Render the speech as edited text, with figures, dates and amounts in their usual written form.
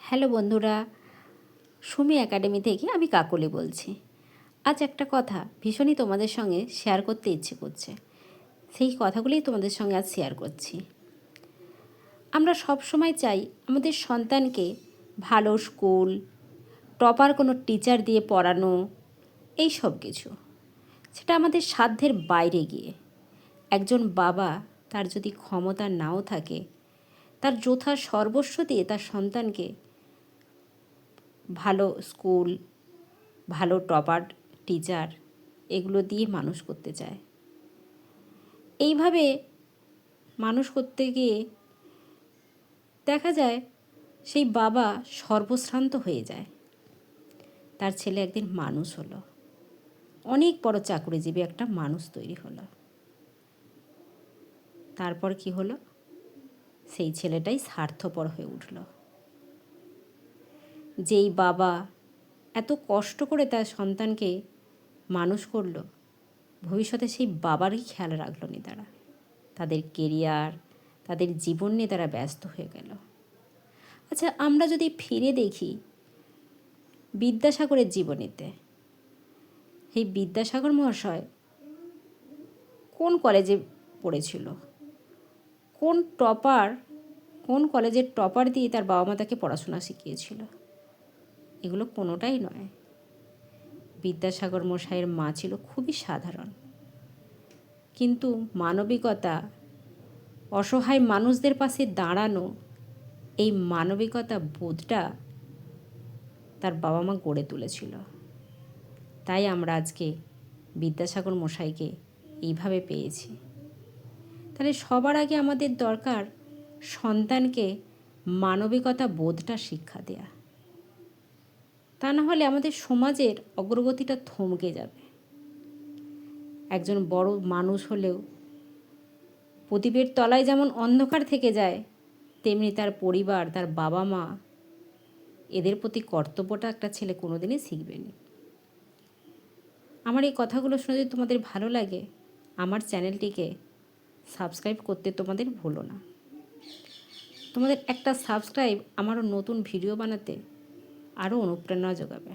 Hello বন্ধুরা, Sumi academy থেকে আমি কাকলি বলছি। আজ একটা কথা ভীষণই তোমাদের সঙ্গে শেয়ার করতে ইচ্ছে করছে। সেই কথাগুলোই তোমাদের সঙ্গে আজ শেয়ার করছি। আমরা সব সময় চাই আমাদের সন্তানকে ভালো স্কুল, টপার কোনো টিচার দিয়ে পড়ানো, এই সব কিছু। সেটা আমাদের সাধ্যের বাইরে গিয়ে একজন বাবা তার যদি ক্ষমতা নাও থাকে, তার যথা সর্বস্ব দিয়ে তার সন্তানকে ভালো স্কুল, ভালো টপার টিচার এগুলো দিয়ে মানুষ করতে চায়। এইভাবে মানুষ করতে গিয়ে দেখা যায় সেই বাবা সর্বশ্রান্ত হয়ে যায়। তার ছেলে একদিন মানুষ হলো, অনেক বড় চাকরিজীবী একটা মানুষ তৈরি হলো। তারপর কি হলো? সেই ছেলেটাই স্বার্থপর হয়ে উঠল। যেই বাবা এত কষ্ট করে তার সন্তানকে মানুষ করলো, ভবিষ্যতে সেই বাবারই খেয়াল রাখল না তারা। তাদের কেরিয়ার, তাদের জীবন নিয়ে তারা ব্যস্ত হয়ে গেল। আচ্ছা, আমরা যদি ফিরে দেখি বিদ্যাসাগরের জীবনীতে, এই বিদ্যাসাগর মহাশয় কোন কলেজে পড়েছিল, কোন কলেজের টপার দিয়ে তার বাবা মা তাকে পড়াশোনা শিখিয়েছিল? এগুলো কোনোটাই নয়। বিদ্যাসাগর মশাইয়ের মা ছিল খুবই সাধারণ, কিন্তু মানবিকতা, অসহায় মানুষদের পাশে দাঁড়ানো, এই মানবিকতা বোধটা তার বাবা মা গড়ে তুলেছিল। তাই আমরা আজকে বিদ্যাসাগর মশাইকে এইভাবে পেয়েছি। তাহলে সবার আগে আমাদের দরকার সন্তানকে মানবিকতা বোধটা শিক্ষা দেয়া। তা না হলে আমাদের সমাজের অগ্রগতিটা থমকে যাবে। একজন বড় মানুষ হলেও প্রদীপের তলায় যেমন অন্ধকার থেকে যায়, তেমনি তার পরিবার, তার বাবা মা, এদের প্রতি কর্তব্যটা একটা ছেলে কোনোদিনই শিখবে না। আমার এই কথাগুলো শুনে যদি তোমাদের ভালো লাগে, আমার চ্যানেলটিকে সাবস্ক্রাইব করতে তোমাদের ভুলো না। তোমাদের একটা সাবস্ক্রাইব আমারও নতুন ভিডিও বানাতে আরও অনুপ্রেরণা যোগাবে।